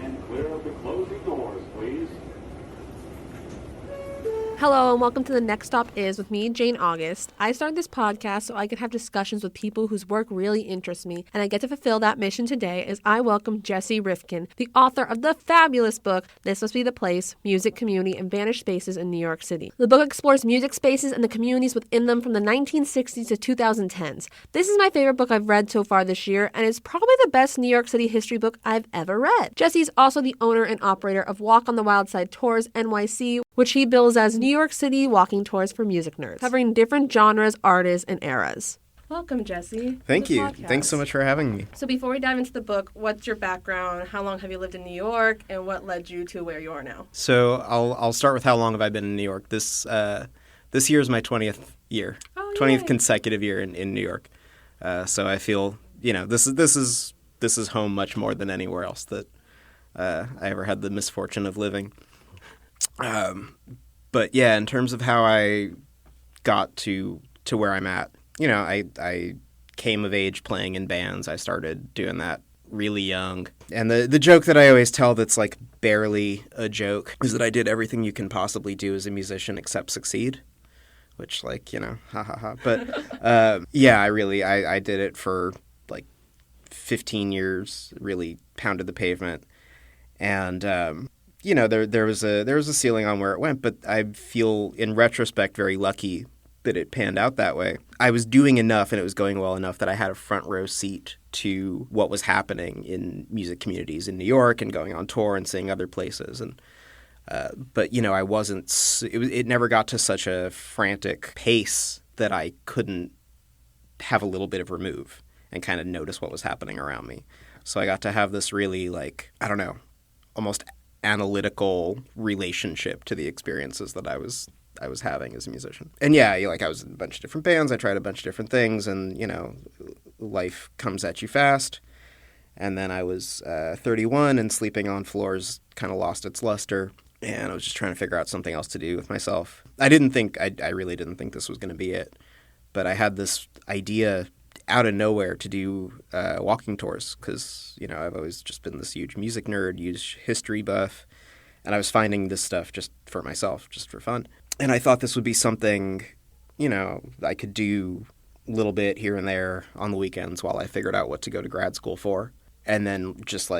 And clear of the closing doors, please. Hello and welcome to The Next Stop Is with me, Jane August. I started this podcast so I could have discussions with people whose work really interests me, and I get to fulfill that mission today as I welcome Jesse Rifkin, the author of the fabulous book, This Must Be the Place, Music, Community, and Vanished Spaces in New York City. The book explores music spaces and the communities within them from the 1960s to 2010s. This is my favorite book I've read so far this year, and it's probably the best New York City history book I've ever read. Jesse is also the owner and operator of Walk on the Wild Side Tours NYC, which he bills as New York City walking tours for music nerds, covering different genres, artists, and eras. Welcome, Jesse. Thank you. Thanks so much for having me. So before we dive into the book, what's your background? How long have you lived in New York? And what led you to where you are now? So I'll start with how long have I been in New York. This year is my 20th year, 20th consecutive year in New York. So I feel, this is home much more than anywhere else that I ever had the misfortune of living. But yeah, in terms of how I got to where I'm at, I came of age playing in bands. I started doing that really young. And the joke that I always tell that's like barely a joke is that I did everything you can possibly do as a musician except succeed, which ha ha ha. But yeah, I did it for like 15 years, really pounded the pavement. And there was a ceiling on where it went, but I feel in retrospect very lucky that it panned out that way. I was doing enough and it was going well enough that I had a front row seat to what was happening in music communities in New York and going on tour and seeing other places. And but I wasn't. It never got to such a frantic pace that I couldn't have a little bit of remove and kind of notice what was happening around me. So I got to have this really almost analytical relationship to the experiences that I was having as a musician. And yeah, I was in a bunch of different bands. I tried a bunch of different things, and life comes at you fast. And then I was 31 and sleeping on floors kind of lost its luster, and I was just trying to figure out something else to do with myself. I really didn't think this was going to be it, but I had this idea out of nowhere to do walking tours because, I've always just been this huge music nerd, huge history buff, and I was finding this stuff just for myself, just for fun. And I thought this would be something, I could do a little bit here and there on the weekends while I figured out what to go to grad school for. And then just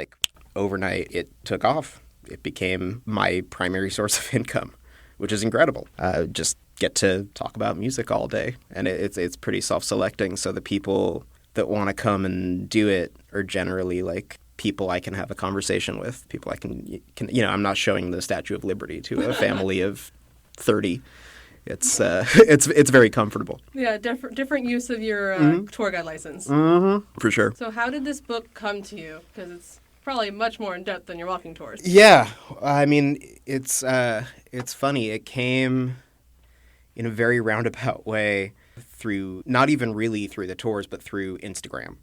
overnight, it took off. It became my primary source of income, which is incredible. Just get to talk about music all day, and it's pretty self-selecting. So the people that want to come and do it are generally people I can have a conversation with, people I can I'm not showing the Statue of Liberty to a family of 30. It's very comfortable. Yeah, different use of your tour guide license. Mm-hmm. For sure. So how did this book come to you? Because it's probably much more in depth than your walking tours. Yeah, I mean it's funny. It came in a very roundabout way through, not even really through the tours, but through Instagram,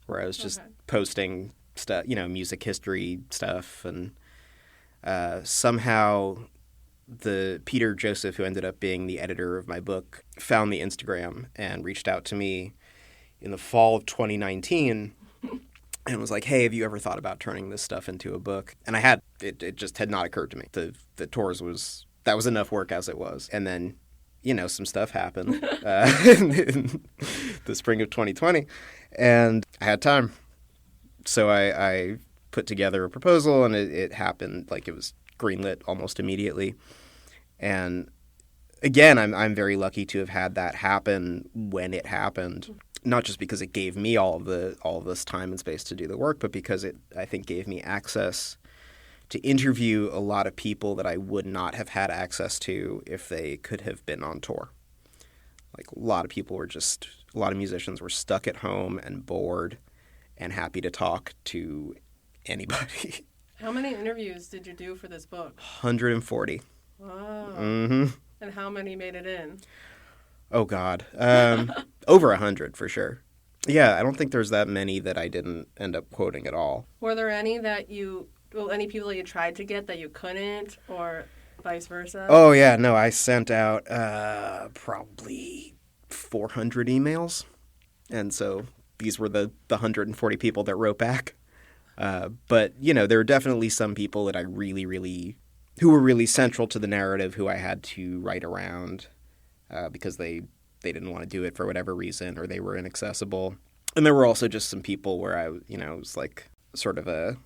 where I was just posting stuff, music history stuff. And somehow the Peter Joseph, who ended up being the editor of my book, found the Instagram and reached out to me in the fall of 2019 and was like, hey, have you ever thought about turning this stuff into a book? And I had. It just had not occurred to me. The tours that was enough work as it was. And then some stuff happened in the spring of 2020, and I had time. So I put together a proposal, and it happened. It was greenlit almost immediately. And again, I'm very lucky to have had that happen when it happened. Not just because it gave me all of this time and space to do the work, but because it, I think, gave me access to interview a lot of people that I would not have had access to if they could have been on tour. A lot of musicians were stuck at home and bored and happy to talk to anybody. How many interviews did you do for this book? 140. Wow. Mm-hmm. And how many made it in? Oh, God. Over 100 for sure. Yeah, I don't think there's that many that I didn't end up quoting at all. Were there any any people that you tried to get that you couldn't, or vice versa? Oh, yeah. No, I sent out probably 400 emails. And so these were the 140 people that wrote back. But, you know, there are definitely some people that I who were really central to the narrative who I had to write around because they didn't want to do it for whatever reason or they were inaccessible. And there were also just some people where I, you know, it was like sort of a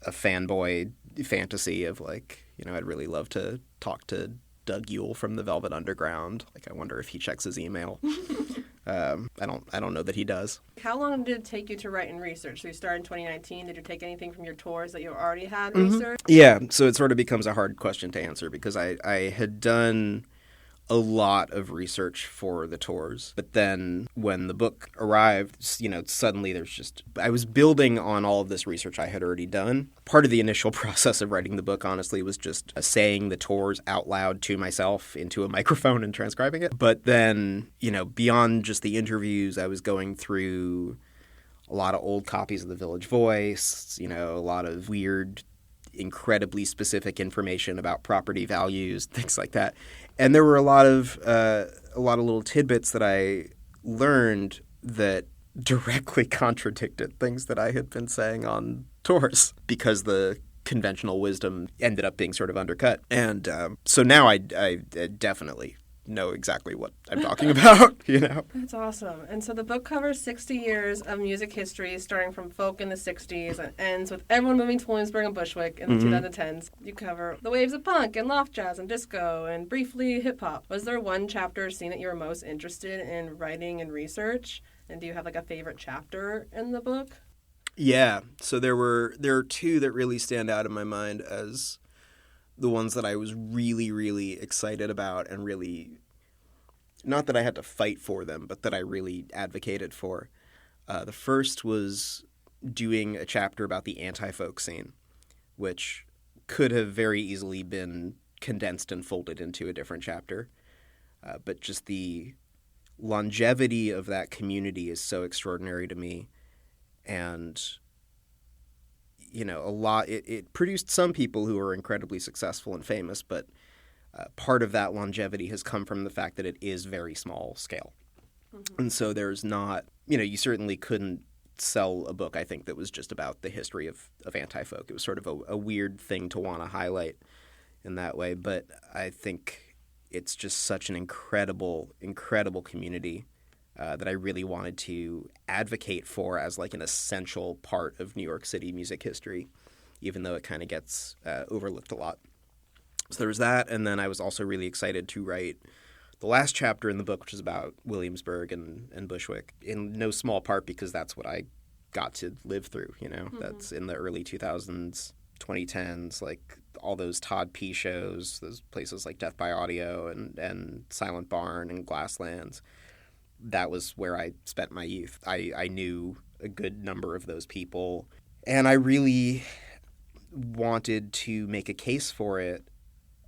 fanboy fantasy of like, you know, I'd really love to talk to Doug Yule from the Velvet Underground. Like, I wonder if he checks his email. I don't know that he does. How long did it take you to write and research? So you started in 2019. Did you take anything from your tours that you already had researched? Yeah, so it sort of becomes a hard question to answer because I had done a lot of research for the tours. But then when the book arrived, you know, suddenly I was building on all of this research I had already done. Part of the initial process of writing the book, honestly, was just saying the tours out loud to myself into a microphone and transcribing it. But then, you know, beyond just the interviews, I was going through a lot of old copies of the Village Voice, you know, a lot of weird, incredibly specific information about property values, things like that. And there were a lot of little tidbits that I learned that directly contradicted things that I had been saying on tours because the conventional wisdom ended up being sort of undercut. And so now I definitely know exactly what I'm talking about, you know? That's awesome. And so the book covers 60 years of music history, starting from folk in the 60s and ends with everyone moving to Williamsburg and Bushwick in the 2010s. You cover the waves of punk and loft jazz and disco and briefly hip-hop. Was there one chapter or scene that you were most interested in writing and research? And do you have like a favorite chapter in the book? Yeah. So there are two that really stand out in my mind as the ones that I was really, really excited about and really, not that I had to fight for them, but that I really advocated for. The first was doing a chapter about the anti-folk scene, which could have very easily been condensed and folded into a different chapter. But just the longevity of that community is so extraordinary to me. And you know, it produced some people who are incredibly successful and famous, but part of that longevity has come from the fact that it is very small scale. Mm-hmm. And so there's not, you know, you certainly couldn't sell a book, I think, that was just about the history of anti-folk. It was sort of a weird thing to want to highlight in that way, but I think it's just such an incredible, incredible community that I really wanted to advocate for as like an essential part of New York City music history, even though it kind of gets overlooked a lot. So there was that, and then I was also really excited to write the last chapter in the book, which is about Williamsburg and Bushwick, in no small part because that's what I got to live through, you know. Mm-hmm. That's in the early 2000s, 2010s, like all those Todd P. shows, those places like Death by Audio and Silent Barn and Glasslands. That was where I spent my youth. I knew a good number of those people, and I really wanted to make a case for it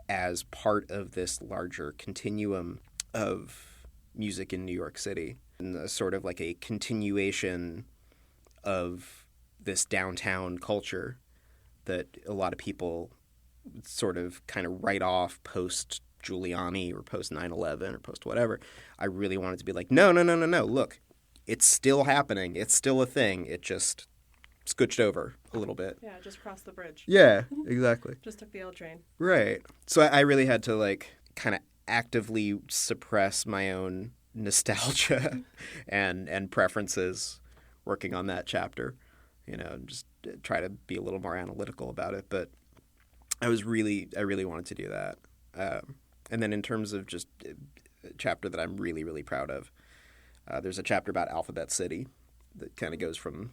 as part of this larger continuum of music in New York City, and sort of like a continuation of this downtown culture that a lot of people sort of kind of write off post Giuliani or post 9/11 or post whatever. I really wanted to be like, no. Look, it's still happening. It's still a thing. It just scooched over a little bit. Yeah, just crossed the bridge. Yeah, exactly. Just took the L train. Right. So I really had to like kind of actively suppress my own nostalgia and preferences working on that chapter, you know, and just try to be a little more analytical about it. But I really wanted to do that. And then in terms of just a chapter that I'm really, really proud of, there's a chapter about Alphabet City that kind of goes from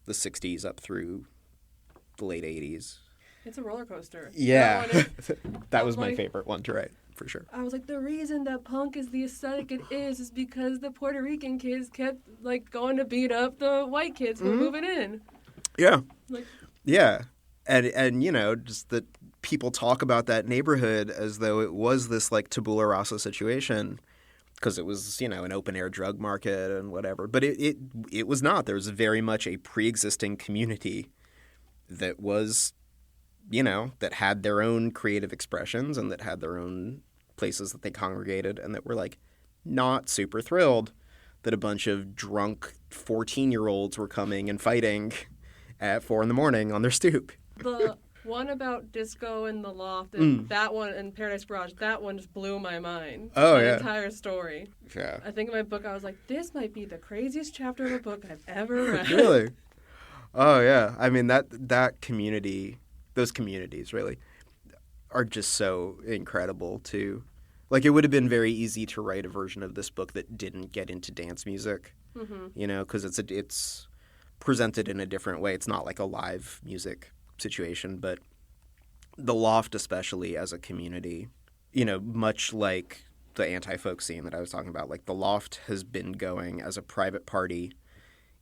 the 60s up through the late 80s. It's a roller coaster. Yeah. That was my favorite one to write, for sure. I was like, the reason that punk is the aesthetic it is because the Puerto Rican kids kept like going to beat up the white kids who were moving in. Yeah. Like, yeah. And you know, just that people talk about that neighborhood as though it was this like tabula rasa situation because it was, you know, an open air drug market and whatever. But it was not. There was very much a pre-existing community that was, you know, that had their own creative expressions and that had their own places that they congregated and that were like not super thrilled that a bunch of drunk 14-year-olds were coming and fighting at 4 a.m. on their stoop. The one about disco in the loft, and that one in Paradise Garage, that one just blew my mind. Oh, the yeah. entire story. Yeah. I think in my book, I was like, this might be the craziest chapter of a book I've ever read. Really? Oh, yeah. I mean, that community, those communities really are just so incredible, too. Like, it would have been very easy to write a version of this book that didn't get into dance music, you know, because it's presented in a different way. It's not like a live music situation, but the Loft, especially as a community, you know, much like the anti-folk scene that I was talking about, like the Loft has been going as a private party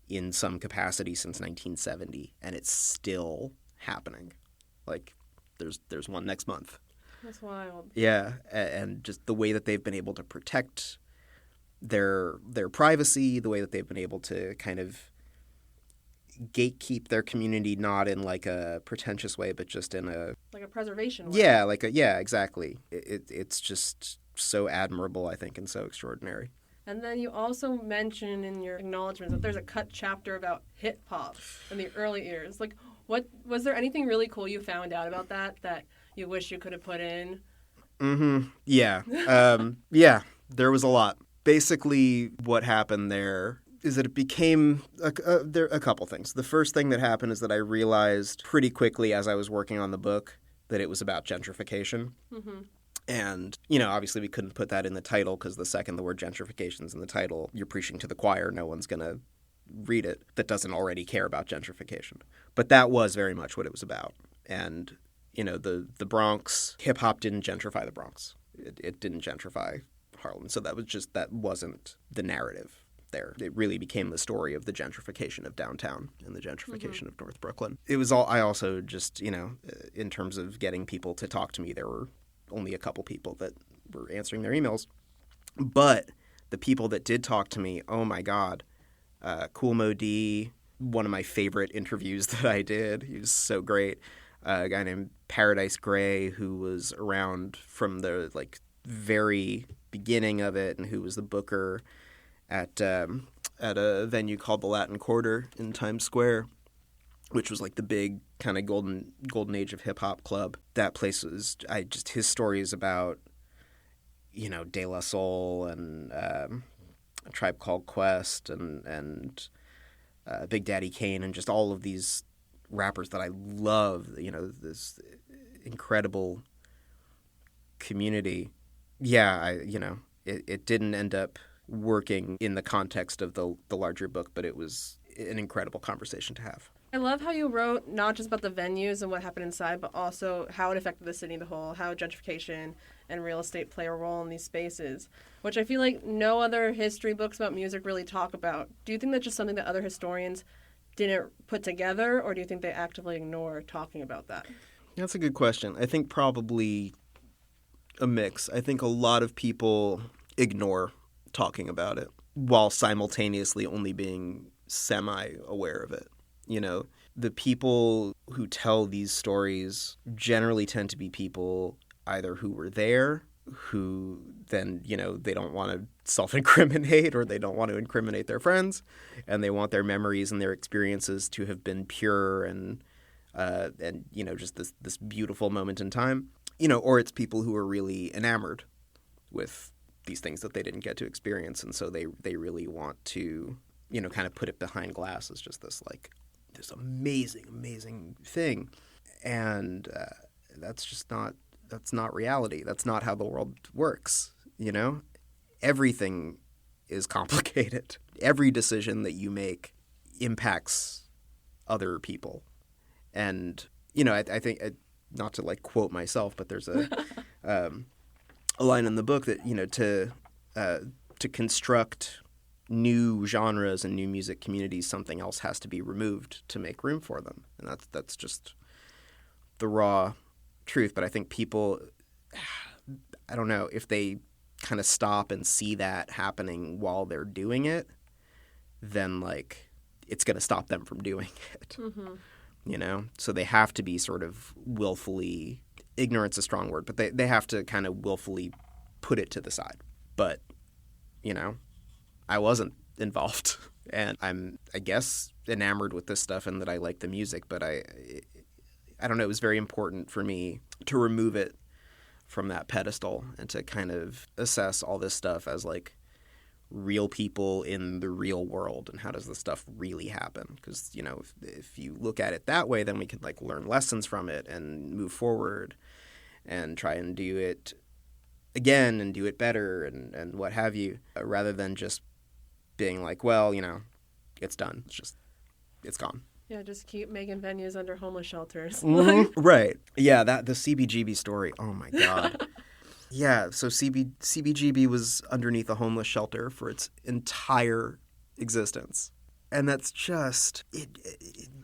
in some capacity since 1970, and it's still happening. Like, there's one next month. That's wild. Yeah, and just the way that they've been able to protect their privacy, the way that they've been able to kind of gatekeep their community, not in like a pretentious way, but just in a Like a preservation way. yeah, exactly. It's just so admirable, I think, and so extraordinary. And then you also mention in your acknowledgments that there's a cut chapter about hip hop in the early years. Like, what was there anything really cool you found out about that you wish you could have put in? Yeah. Yeah, there was a lot. Basically, what happened there is that it became a couple things. The first thing that happened is that I realized pretty quickly as I was working on the book that it was about gentrification. And, you know, obviously we couldn't put that in the title because the second the word gentrification is in the title, you're preaching to the choir. No one's going to read it that doesn't already care about gentrification. But that was very much what it was about. And, you know, the Bronx, hip-hop didn't gentrify the Bronx. It didn't gentrify Harlem. So that wasn't the narrative there. It really became the story of the gentrification of downtown and the gentrification of North Brooklyn. It was all, I also just, you know, in terms of getting people to talk to me, there were only a couple people that were answering their emails. But the people that did talk to me, oh my God, Kool Mo D, one of my favorite interviews that I did. He was so great. A guy named Paradise Gray, who was around from the like very beginning of it and who was the booker at a venue called the Latin Quarter in Times Square, which was like the big kind of golden age of hip hop club. That place was his stories about, you know, De La Soul and A Tribe Called Quest and Big Daddy Kane and just all of these rappers that I love, you know, this incredible community. Yeah, it didn't end up working in the context of the larger book, but it was an incredible conversation to have. I love how you wrote not just about the venues and what happened inside, but also how it affected the city as a whole, how gentrification and real estate play a role in these spaces, which I feel like no other history books about music really talk about. Do you think that's just something that other historians didn't put together, or do you think they actively ignore talking about that? That's a good question. I think probably a mix. I think a lot of people ignore talking about it while simultaneously only being semi-aware of it. You know, the people who tell these stories generally tend to be people either who were there, who then, you know, they don't want to self-incriminate or they don't want to incriminate their friends, and they want their memories and their experiences to have been pure and you know, just this beautiful moment in time. You know, or it's people who are really enamored with these things that they didn't get to experience, and so they really want to, you know, kind of put it behind glass as just this like this amazing thing, and that's not reality. That's not how the world works. You know, everything is complicated. Every decision that you make impacts other people, and you know, I think. Not to like quote myself, but there's a line in the book that, you know, to construct new genres and new music communities, something else has to be removed to make room for them, and that's just the raw truth. But I think people, I don't know, if they kind of stop and see that happening while they're doing it, then like it's going to stop them from doing it. You know, so they have to be sort of willfully, ignorant's a strong word, but they have to kind of willfully put it to the side. But, you know, I wasn't involved. And I'm, I guess, enamored with this stuff and that I like the music, but I don't know, it was very important for me to remove it from that pedestal and to kind of assess all this stuff as like real people in the real world and how does this stuff really happen? Because, you know, if you look at it that way, then we could like learn lessons from it and move forward and try and do it again and do it better and what have you, rather than just being like, well, you know, it's done. It's gone. Yeah, just keep making venues under homeless shelters. Mm-hmm. Right. Yeah, the CBGB story. Oh, my God. Yeah, so CBGB was underneath a homeless shelter for its entire existence. And that's just, it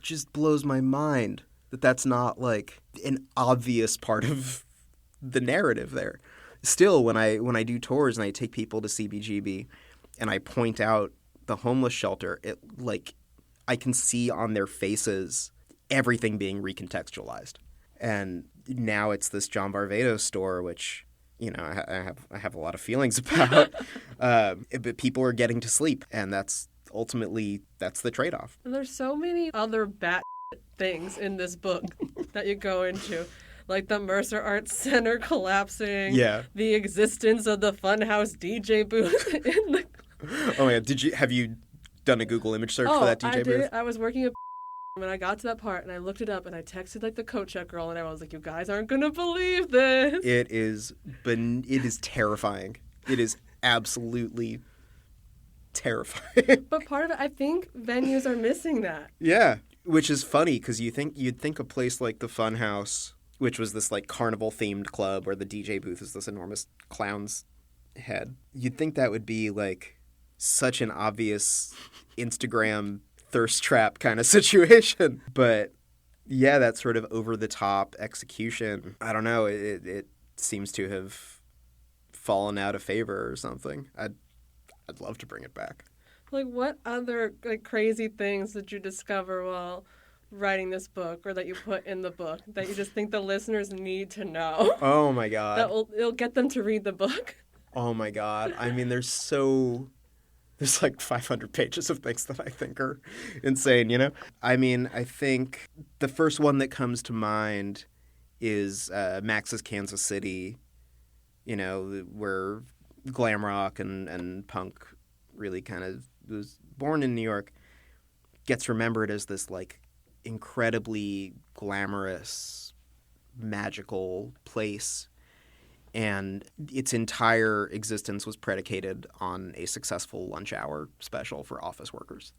just blows my mind that that's not like an obvious part of the narrative there. Still, when I do tours and I take people to CBGB and I point out the homeless shelter, it like I can see on their faces everything being recontextualized. And now it's this John Varvatos store, which, you know, I have a lot of feelings about. But people are getting to sleep, and that's the trade-off. And there's so many other bat things in this book that you go into. Like the Mercer Arts Center collapsing. Yeah. The existence of the Funhouse DJ booth in the... Oh my God. Have you done a Google image search for that DJ booth? I was working at when I got to that part and I looked it up and I texted like the coat check girl and I was like, you guys aren't going to believe this. It is terrifying. It is absolutely terrifying. But part of it, I think venues are missing that. Yeah. Which is funny because you'd think a place like the Funhouse, which was this like carnival themed club where the DJ booth is this enormous clown's head. You'd think that would be like such an obvious Instagram thirst trap kind of situation. But yeah, that sort of over the top execution, I don't know, it seems to have fallen out of favor or something. I'd love to bring it back. Like what other like crazy things did you discover while writing this book, or that you put in the book that you just think the listeners need to know? Oh my God. It'll get them to read the book. Oh my God. I mean, there's like 500 pages of things that I think are insane, you know? I mean, I think the first one that comes to mind is Max's Kansas City, you know, where glam rock and punk really kind of was born in New York, gets remembered as this like incredibly glamorous, magical place. And its entire existence was predicated on a successful lunch hour special for office workers.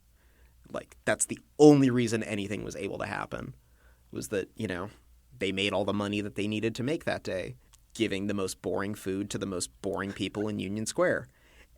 Like, that's the only reason anything was able to happen, was that, you know, they made all the money that they needed to make that day, giving the most boring food to the most boring people in Union Square.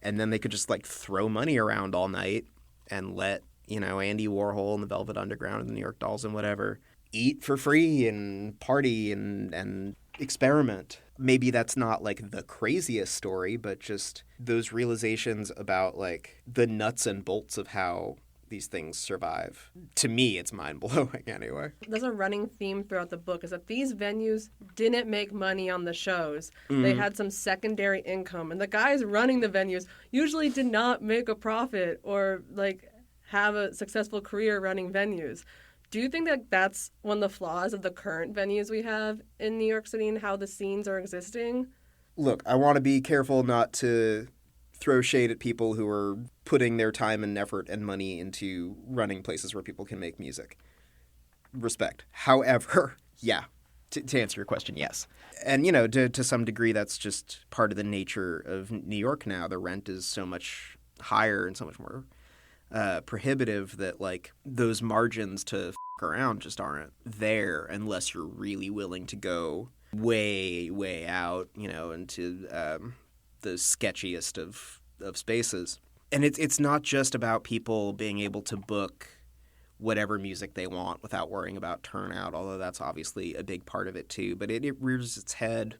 And then they could just, like, throw money around all night and let, you know, Andy Warhol and the Velvet Underground and the New York Dolls and whatever eat for free and party and experiment. Maybe that's not like the craziest story, but just those realizations about like the nuts and bolts of how these things survive. To me, it's mind-blowing anyway. There's a running theme throughout the book is that these venues didn't make money on the shows. Mm-hmm. They had some secondary income. And the guys running the venues usually did not make a profit or like have a successful career running venues. Do you think that that's one of the flaws of the current venues we have in New York City and how the scenes are existing? Look, I want to be careful not to throw shade at people who are putting their time and effort and money into running places where people can make music. Respect. However, yeah, to answer your question, yes. And, you know, to some degree, that's just part of the nature of New York now. The rent is so much higher and so much more prohibitive that, like, those margins to around just aren't there unless you're really willing to go way, way out, you know, into the sketchiest of spaces. And it's not just about people being able to book whatever music they want without worrying about turnout, although that's obviously a big part of it too. But it rears its head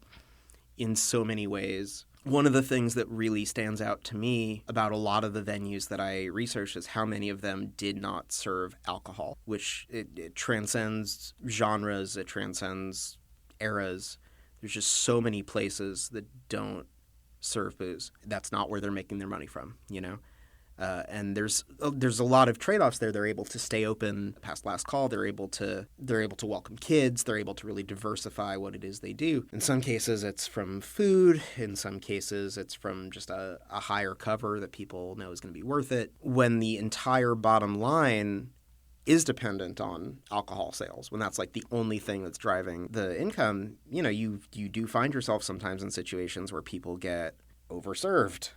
in so many ways. One of the things that really stands out to me about a lot of the venues that I researched is how many of them did not serve alcohol, which it transcends genres, it transcends eras. There's just so many places that don't serve booze. That's not where they're making their money from, you know? And there's a lot of trade-offs there. They're able to stay open past last call. They're able to welcome kids. They're able to really diversify what it is they do. In some cases, it's from food. In some cases, it's from just a higher cover that people know is going to be worth it. When the entire bottom line is dependent on alcohol sales, when that's like the only thing that's driving the income, you do find yourself sometimes in situations where people get overserved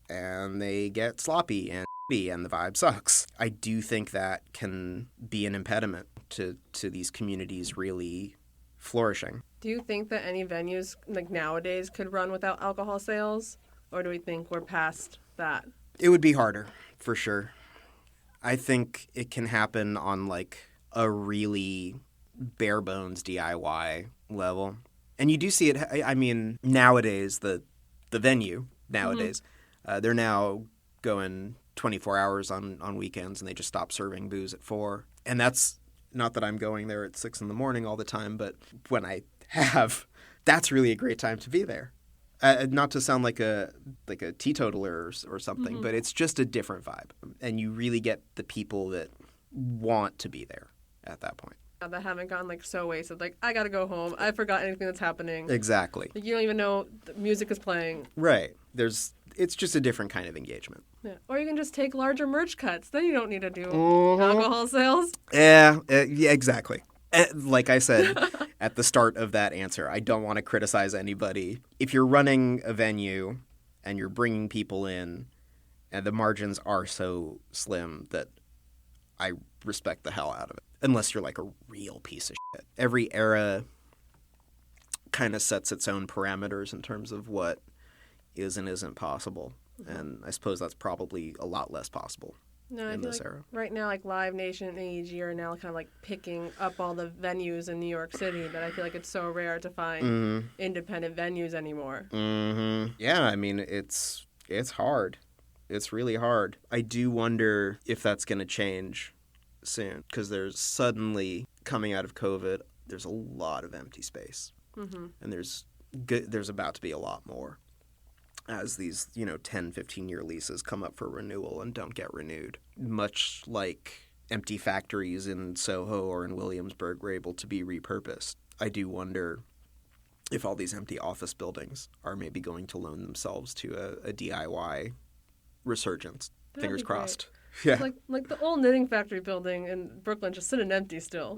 and they get sloppy and the vibe sucks. I do think that can be an impediment to these communities really flourishing. Do you think that any venues like nowadays could run without alcohol sales, or do we think we're past that? It would be harder, for sure. I think it can happen on like a really bare bones DIY level. And you do see it, I mean, nowadays, the venue nowadays, they're now going 24 hours on weekends, and they just stop serving booze at 4. And that's not that I'm going there at 6 a.m. all the time, but when I have, that's really a great time to be there. Not to sound like a teetotaler or something, but it's just a different vibe. And you really get the people that want to be there at that point. That haven't gotten like so wasted. Like, I gotta go home. I forgot anything that's happening. Exactly. Like, you don't even know the music is playing. Right. It's just a different kind of engagement. Yeah. Or you can just take larger merch cuts. Then you don't need to do alcohol sales. Yeah, exactly. Like I said at the start of that answer, I don't want to criticize anybody. If you're running a venue and you're bringing people in and the margins are so slim that I respect the hell out of it, unless you're like a real piece of shit. Every era kind of sets its own parameters in terms of what is and isn't possible. And I suppose that's probably a lot less possible in this era. Right now, like Live Nation and AEG are now kind of like picking up all the venues in New York City that I feel like it's so rare to find independent venues anymore. Yeah, I mean, it's hard. It's really hard. I do wonder if that's going to change soon, because there's suddenly, coming out of COVID, there's a lot of empty space. And there's about to be a lot more as these 10, 15-year leases come up for renewal and don't get renewed. Much like empty factories in Soho or in Williamsburg were able to be repurposed. I do wonder if all these empty office buildings are maybe going to loan themselves to a DIY resurgence. That'd Fingers be crossed. Great. Yeah. Like the old knitting factory building in Brooklyn just sitting empty still.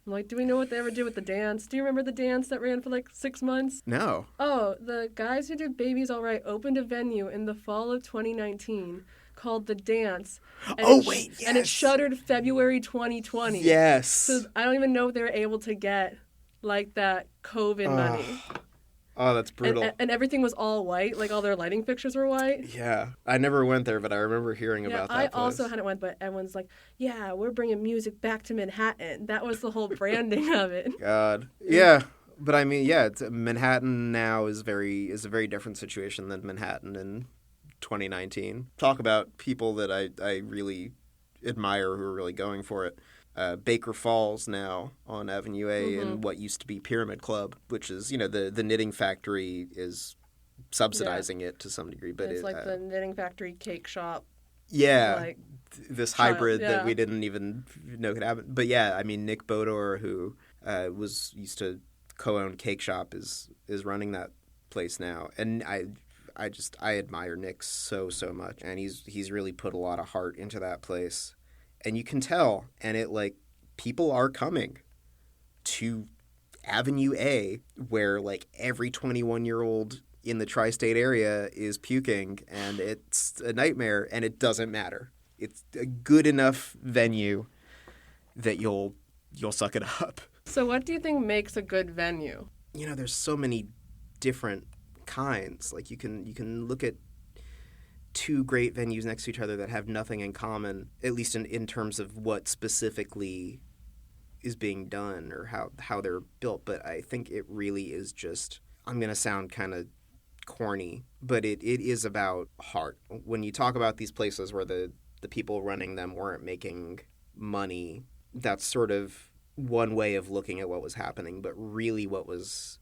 I'm like, do we know what they ever did with the dance? Do you remember the dance that ran for like 6 months? No. Oh, the guys who did Baby's All Right opened a venue in the fall of 2019 called The Dance. And yes. And it shuttered February 2020. Yes. So I don't even know if they were able to get like that COVID money. Oh, that's brutal. And everything was all white. Like all their lighting fixtures were white. Yeah. I never went there, but I remember hearing about that I place. also hadn't went, but everyone's like, yeah, we're bringing music back to Manhattan. That was the whole branding of it. God. Yeah. But I mean, yeah, Manhattan now is a very different situation than Manhattan in 2019. Talk about people that I really admire who are really going for it. Baker Falls now on Avenue A in what used to be Pyramid Club, which is, the knitting factory is subsidizing it to some degree. But it's like the knitting factory cake shop. Yeah. Like, this hybrid that we didn't even know could happen. But yeah, I mean, Nick Bodor, who used to co-own Cake Shop, is running that place now. And I admire Nick so much. And he's really put a lot of heart into that place. And you can tell, and people are coming to Avenue A, where like every 21-year-old in the tri-state area is puking, and it's a nightmare, and it doesn't matter. It's a good enough venue that you'll suck it up. So what do you think makes a good venue? There's so many different kinds. Like you can look at two great venues next to each other that have nothing in common, at least in terms of what specifically is being done or how they're built. But I think it really is just, I'm going to sound kind of corny, but it is about heart. When you talk about these places where the people running them weren't making money, that's sort of one way of looking at what was happening. But really what was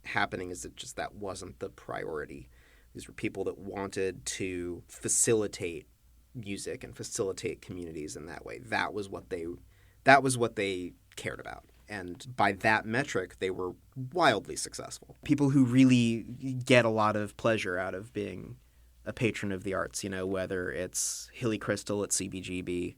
happening is that just that wasn't the priority. These were people that wanted to facilitate music and facilitate communities in that way. That was what they cared about. And by that metric, they were wildly successful. People who really get a lot of pleasure out of being a patron of the arts, whether it's Hilly Crystal at CBGB,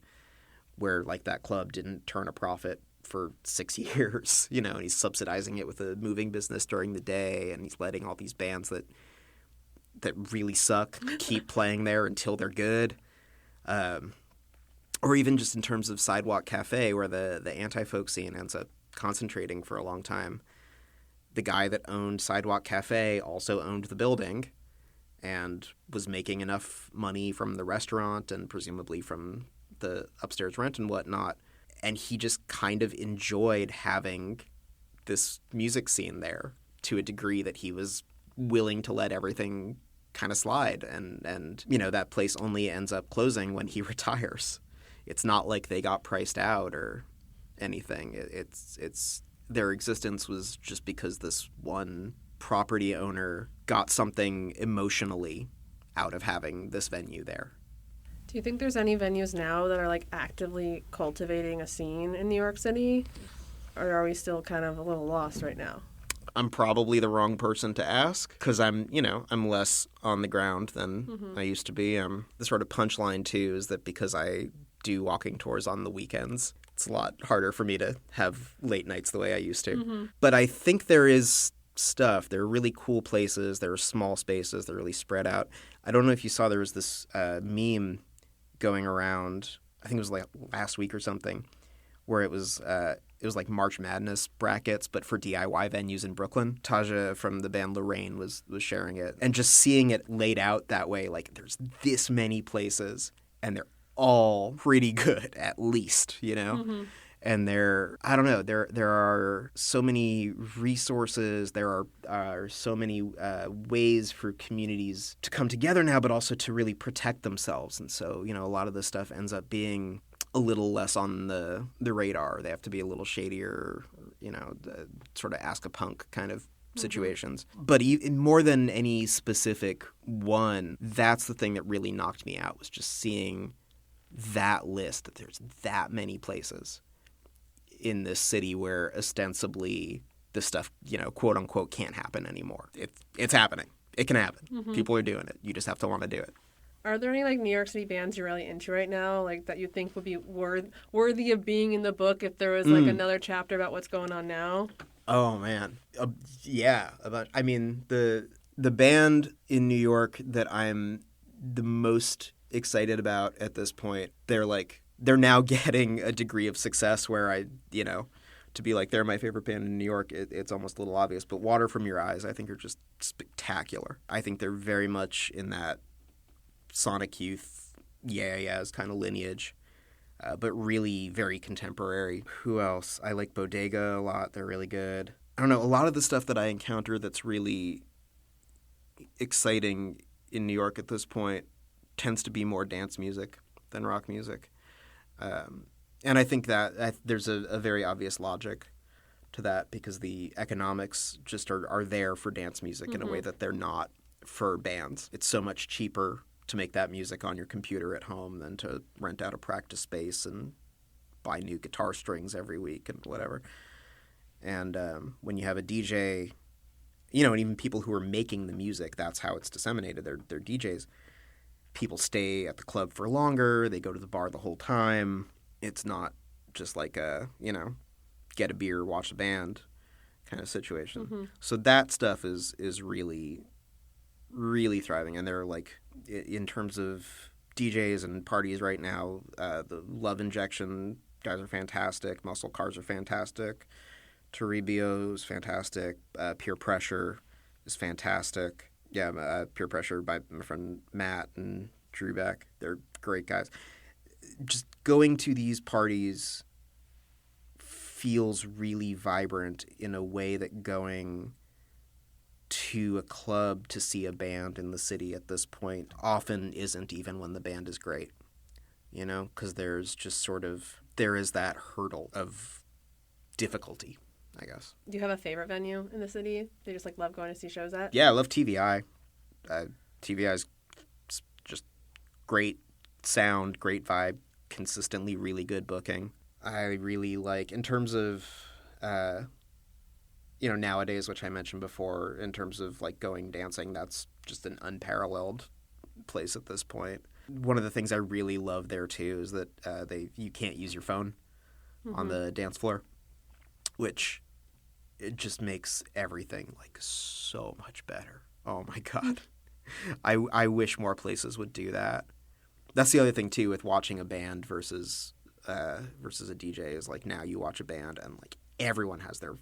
where like that club didn't turn a profit for 6 years, and he's subsidizing it with a moving business during the day, and he's letting all these bands that really suck keep playing there until they're good. Or even just in terms of Sidewalk Cafe, where the anti-folk scene ends up concentrating for a long time. The guy that owned Sidewalk Cafe also owned the building and was making enough money from the restaurant and presumably from the upstairs rent and whatnot. And he just kind of enjoyed having this music scene there to a degree that he was willing to let everything kind of slide. And that place only ends up closing when he retires. It's not like they got priced out or anything. It's their existence was just because this one property owner got something emotionally out of having this venue there. Do you think there's any venues now that are like actively cultivating a scene in New York City? Or are we still kind of a little lost right now? I'm probably the wrong person to ask because I'm less on the ground than I used to be. The sort of punchline too is that because I do walking tours on the weekends, it's a lot harder for me to have late nights the way I used to. But I think there is stuff. There are really cool places. There are small spaces. They're really spread out. I don't know if you saw there was this meme going around, I think it was like last week or something, where it was like March Madness brackets, but for DIY venues in Brooklyn. Taja from the band Lorraine was sharing it. And just seeing it laid out that way, like there's this many places and they're all pretty good, at least, And there are so many resources, there are so many ways for communities to come together now, but also to really protect themselves. And so, a lot of this stuff ends up being a little less on the radar. They have to be a little shadier, the sort of ask a punk kind of situations. But more than any specific one, that's the thing that really knocked me out, was just seeing that list, that there's that many places in this city where ostensibly this stuff, quote unquote, can't happen anymore. It's happening. It can happen. People are doing it. You just have to want to do it. Are there any like New York City bands you're really into right now, like that you think would be worthy of being in the book if there was like another chapter about what's going on now? Oh man, yeah. The band in New York that I'm the most excited about at this point, they're now getting a degree of success where to be like they're my favorite band in New York, it's almost a little obvious. But Water From Your Eyes, I think, are just spectacular. I think they're very much in that Sonic Youth, yeahs kind of lineage, but really very contemporary. Who else? I like Bodega a lot. They're really good. I don't know. A lot of the stuff that I encounter that's really exciting in New York at this point tends to be more dance music than rock music. And I think that there's a very obvious logic to that because the economics just are there for dance music in a way that they're not for bands. It's so much cheaper to make that music on your computer at home than to rent out a practice space and buy new guitar strings every week and whatever. And when you have a DJ, and even people who are making the music, that's how it's disseminated. They're DJs. People stay at the club for longer. They go to the bar the whole time. It's not just like get a beer, watch a band kind of situation. So that stuff is really, really thriving. And they're like, in terms of DJs and parties right now, the Love Injection guys are fantastic. Muscle Cars are fantastic. Toribio's fantastic. Peer Pressure is fantastic. Yeah, Peer Pressure by my friend Matt and Drew Beck. They're great guys. Just going to these parties feels really vibrant in a way that going to a club to see a band in the city at this point often isn't, even when the band is great. Because there's just there is that hurdle of difficulty, I guess. Do you have a favorite venue in the city that you just love going to see shows at? Yeah, I love TVI. TVI's just great sound, great vibe, consistently really good booking. I really like, in terms of, nowadays, which I mentioned before, in terms of like going dancing, that's just an unparalleled place at this point. One of the things I really love there too is that you can't use your phone on the dance floor, which it just makes everything like so much better. Oh my God. I wish more places would do that. That's the other thing too with watching a band versus a DJ is like now you watch a band and like everyone has their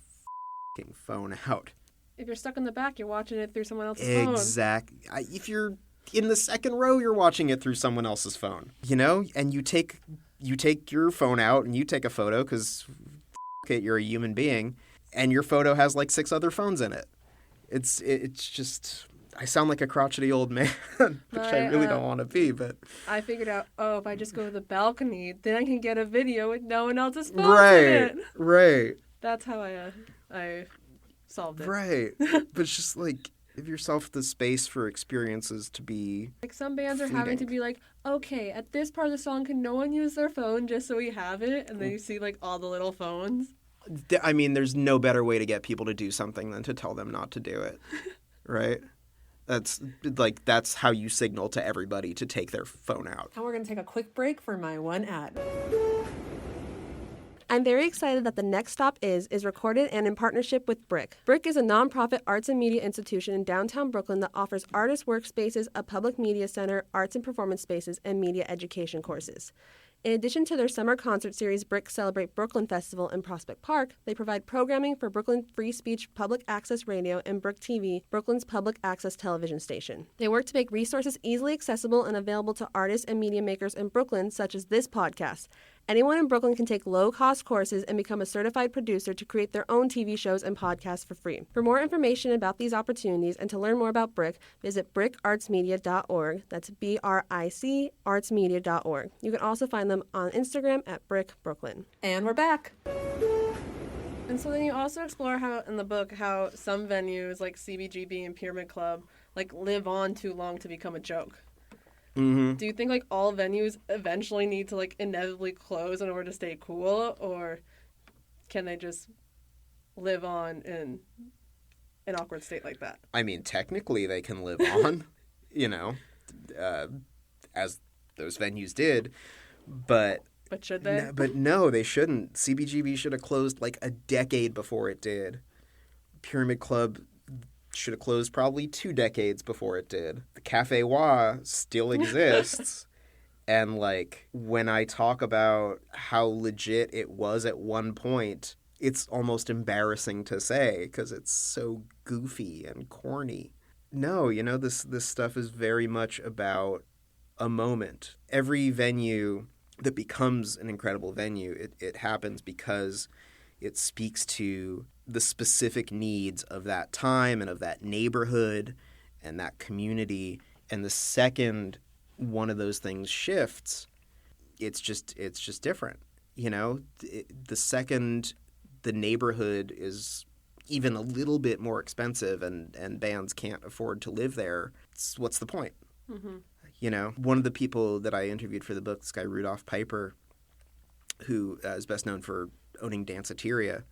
fucking phone out. If you're stuck in the back, you're watching it through someone else's phone. Exactly. If you're in the second row, you're watching it through someone else's phone. And you take your phone out and you take a photo because you're a human being, and your photo has like 6 other phones in it. It's just, I sound like a crotchety old man, which I really don't want to be, but I figured out, if I just go to the balcony, then I can get a video with no one else's phone in it. Right. That's how I solved it. Right. But it's just like, give yourself the space for experiences to be like some bands fleeting. are having to be like, okay, at this part of the song, can no one use their phone just so we have it? And then you see like all the little phones. I mean, there's no better way to get people to do something than to tell them not to do it, right? That's how you signal to everybody to take their phone out. And we're going to take a quick break for my one ad. I'm very excited that the next stop is recorded and in partnership with Brick. Brick is a nonprofit arts and media institution in downtown Brooklyn that offers artist workspaces, a public media center, arts and performance spaces, and media education courses. In addition to their summer concert series, Brick Celebrate Brooklyn Festival in Prospect Park, they provide programming for Brooklyn Free Speech Public Access Radio and Brick TV, Brooklyn's public access television station. They work to make resources easily accessible and available to artists and media makers in Brooklyn, such as this podcast. Anyone in Brooklyn can take low-cost courses and become a certified producer to create their own TV shows and podcasts for free. For more information about these opportunities and to learn more about Brick, visit brickartsmedia.org. That's BRIC artsmedia.org. You can also find them on Instagram at Brick Brooklyn. And we're back. And so then you also explore how, in the book, how some venues like CBGB and Pyramid Club like live on too long to become a joke. Mm-hmm. Do you think like all venues eventually need to like inevitably close in order to stay cool, or can they just live on in an awkward state like that? I mean, technically they can live on, as those venues did, but should they? But no, they shouldn't. CBGB should have closed like a decade before it did. Pyramid Club should have closed probably 2 decades before it did. The Cafe Wa still exists. And, like, when I talk about how legit it was at one point, it's almost embarrassing to say because it's so goofy and corny. No, this stuff is very much about a moment. Every venue that becomes an incredible venue, it happens because it speaks to the specific needs of that time and of that neighborhood and that community. And the second one of those things shifts, it's just different. The second the neighborhood is even a little bit more expensive and bands can't afford to live there, what's the point? Mm-hmm. One of the people that I interviewed for the book, this guy Rudolph Piper, who is best known for owning Danceteria.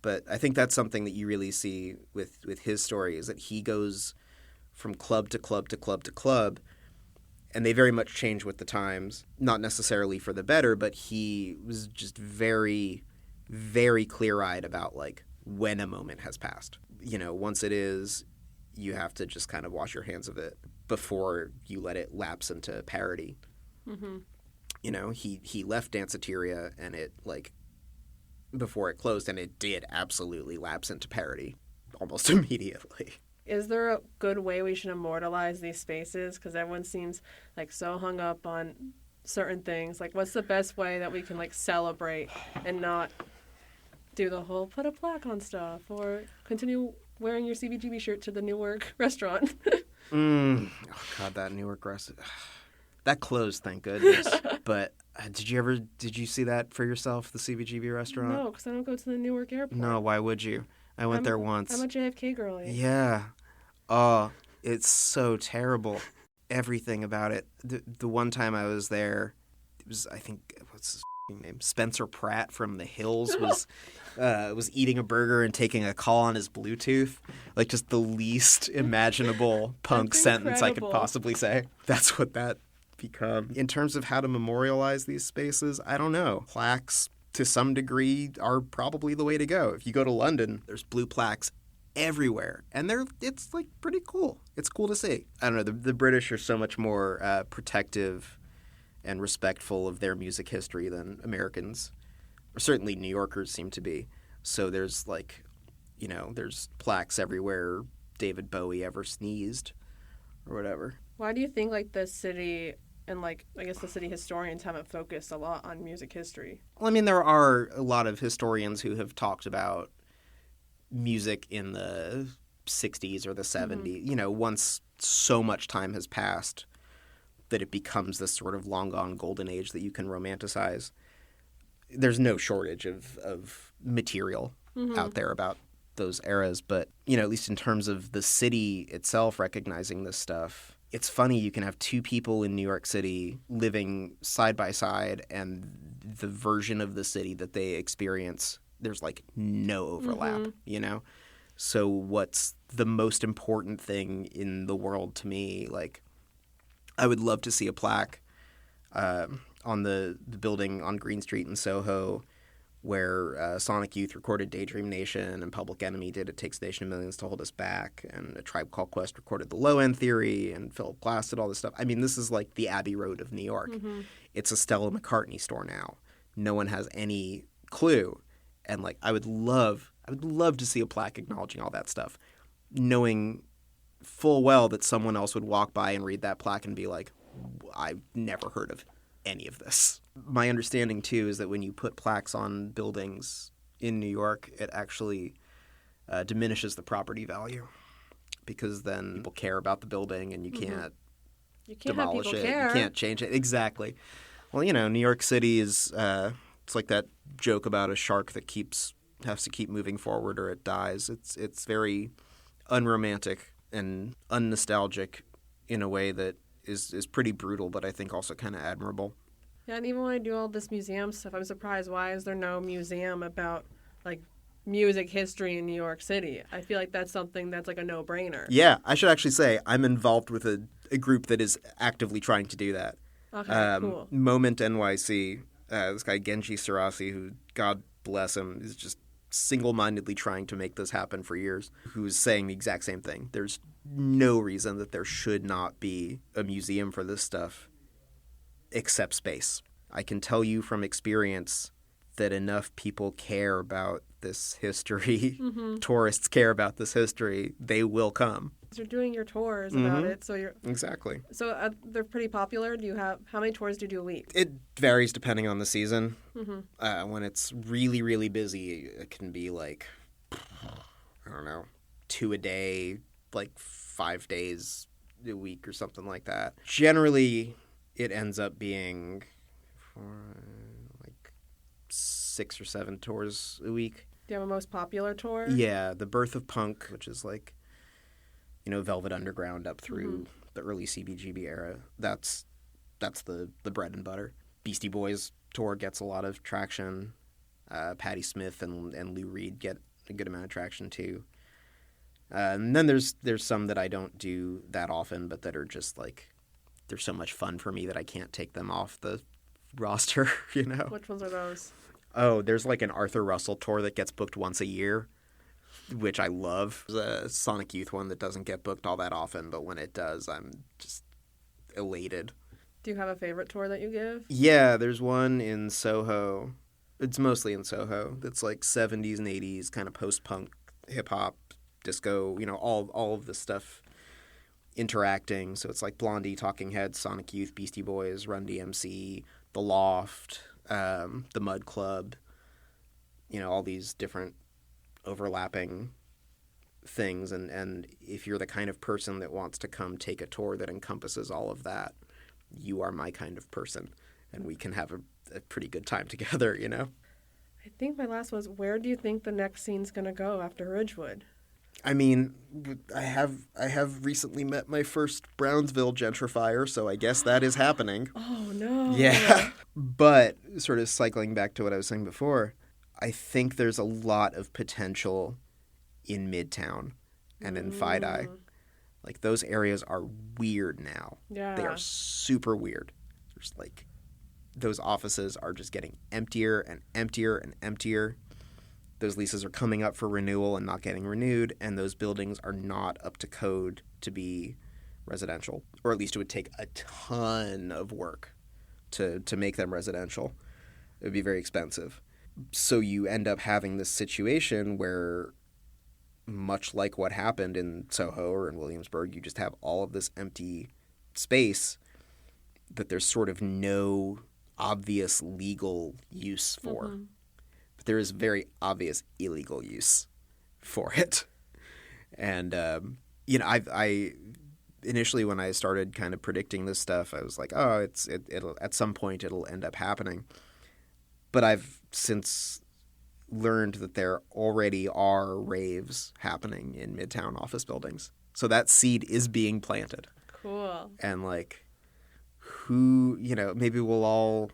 But I think that's something that you really see with his story is that he goes from club to club to club to club, and they very much change with the times, not necessarily for the better, but he was just very, very clear-eyed about, like, when a moment has passed. Once it is, you have to just kind of wash your hands of it before you let it lapse into parody. Mm-hmm. He left Danceteria, and it, like, before it closed, and it did absolutely lapse into parody almost immediately. Is there a good way we should immortalize these spaces? Because everyone seems like so hung up on certain things. Like, what's the best way that we can like celebrate and not do the whole put a plaque on stuff or continue wearing your CBGB shirt to the Newark restaurant? Oh God, that Newark restaurant. That closed, thank goodness. But did you see that for yourself, the CBGB restaurant? No, because I don't go to the Newark airport. No, why would you? I went there once. I'm a JFK girl. Yeah. Oh, It's so terrible. Everything about it. The one time I was there, it was, I think, what's his name? Spencer Pratt from The Hills was eating a burger and taking a call on his Bluetooth. Like, just the least imaginable punk sentence I could possibly say. That's what that become. In terms of how to memorialize these spaces, I don't know. Plaques, to some degree, are probably the way to go. If you go to London, there's blue plaques everywhere, and it's like pretty cool. It's cool to see. I don't know, the British are so much more protective and respectful of their music history than Americans, or certainly New Yorkers seem to be. So there's like, you know, there's plaques everywhere David Bowie ever sneezed or whatever. Why do you think like the city and like I guess the city historians haven't focused a lot on music history? Well, I mean, there are a lot of historians who have talked about music in the 60s or the 70s, you know, once so much time has passed that it becomes this sort of long gone golden age that you can romanticize. There's no shortage of material out there about those eras, but, you know, at least in terms of the city itself recognizing this stuff, it's funny, you can have two people in New York City living side by side, and the version of the city that they experience, there's like no overlap, you know? So what's the most important thing in the world to me? Like, I would love to see a plaque on the building on Green Street in Soho where Sonic Youth recorded Daydream Nation and Public Enemy did It Takes a Nation of Millions to Hold Us Back, and A Tribe Called Quest recorded The Low End Theory, and Philip Glass did all this stuff. I mean, this is like the Abbey Road of New York. It's a Stella McCartney store now. No one has any clue. And like, I would love to see a plaque acknowledging all that stuff, knowing full well that someone else would walk by and read that plaque and be like, I've never heard of any of this. My understanding, too, is that when you put plaques on buildings in New York, it actually diminishes the property value, because then people care about the building and you can't demolish it. You can't change it. Exactly. Well, you know, New York City is it's like that joke about a shark that has to keep moving forward or it dies. It's very unromantic and unnostalgic in a way that is pretty brutal, but I think also kind of admirable. Yeah, and even when I do all this museum stuff, I'm surprised, why is there no museum about like music history in New York City? I feel like that's something that's like a no-brainer. Yeah, I should actually say I'm involved with a group that is actively trying to do that. Okay, cool. Moment NYC, this guy Genji Sarasi, who, God bless him, is just single-mindedly trying to make this happen for years, who's saying the exact same thing. There's no reason that there should not be a museum for this stuff except space. I can tell you from experience that enough people care about this history, tourists care about this history, they will come. You're doing your tours about it, so you're... Exactly. So they're pretty popular. How many tours do you do a week? It varies depending on the season. When it's really, really busy, it can be like, I don't know, 2 a day, like 5 days a week or something like that. Generally, it ends up being like 6 or 7 tours a week. Do you have a most popular tour? Yeah, The Birth of Punk, which is like, you know, Velvet Underground up through the early CBGB era. That's the bread and butter. Beastie Boys tour gets a lot of traction. Patti Smith and Lou Reed get a good amount of traction too. And then there's some that I don't do that often, but that are just like, they're so much fun for me that I can't take them off the roster, you know? Which ones are those? Oh, there's like an Arthur Russell tour that gets booked once a year, which I love. There's a Sonic Youth one that doesn't get booked all that often, but when it does, I'm just elated. Do you have a favorite tour that you give? Yeah, there's one in Soho. It's mostly in Soho. That's like 70s and 80s, kind of post-punk, hip-hop, disco, you know, all of this stuff interacting. So it's like Blondie, Talking Heads, Sonic Youth, Beastie Boys, Run DMC, The Loft, The Mud Club, you know, all these different overlapping things. And if you're the kind of person that wants to come take a tour that encompasses all of that, you are my kind of person, and we can have a pretty good time together, you know? I think my last was, where do you think the next scene's going to go after Ridgewood? I mean, I have recently met my first Brownsville gentrifier, so I guess that is happening. Oh, no. Yeah. But sort of cycling back to what I was saying before, I think there's a lot of potential in Midtown and in FiDi. Like, those areas are weird now. Yeah. They are super weird. There's like, those offices are just getting emptier and emptier and emptier. Those leases are coming up for renewal and not getting renewed, and those buildings are not up to code to be residential, or at least it would take a ton of work to make them residential. It would be very expensive. So you end up having this situation where, much like what happened in Soho or in Williamsburg, you just have all of this empty space that there's sort of no obvious legal use for. Mm-hmm. But there is very obvious illegal use for it. And, I initially when I started kind of predicting this stuff, I was like, oh, it'll at some point it'll end up happening. But I've since learned that there already are raves happening in Midtown office buildings. So that seed is being planted. Cool. And like, who, maybe we'll all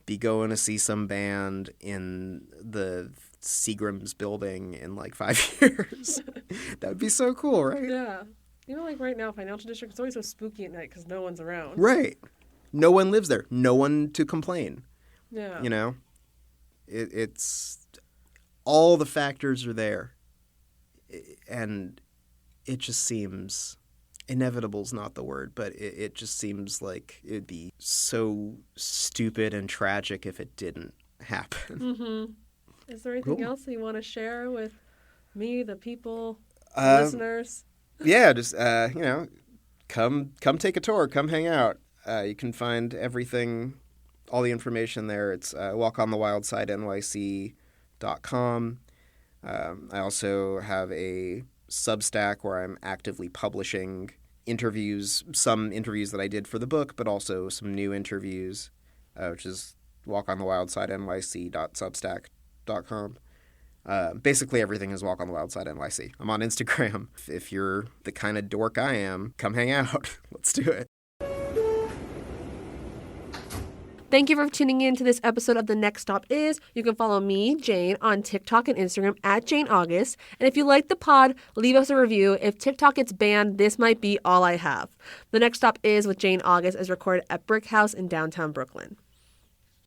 be going to see some band in the Seagram's building in like 5 years. That would be so cool, right? Yeah. Like right now, Financial District, it's always so spooky at night because no one's around. Right. No one lives there. No one to complain. Yeah. It's all the factors are there. And it just seems, inevitable's not the word, but it just seems like it'd be so stupid and tragic if it didn't happen. Mm-hmm. Is there anything else that you want to share with me, the people, listeners? Yeah, just, come take a tour, come hang out. You can find everything, all the information there. It's walkonthewildsidenyc.com. I also have a Substack where I'm actively publishing interviews, some interviews that I did for the book, but also some new interviews, which is walkonthewildsidenyc.substack.com. Basically everything is Walk on the Wild Side NYC. I'm on Instagram. If you're the kind of dork I am, come hang out. Let's do it. Thank you for tuning in to this episode of The Next Stop Is. You can follow me, Jane, on TikTok and Instagram at Jane August. And if you like the pod, leave us a review. If TikTok gets banned, this might be all I have. The Next Stop Is with Jane August is recorded at Brick House in downtown Brooklyn.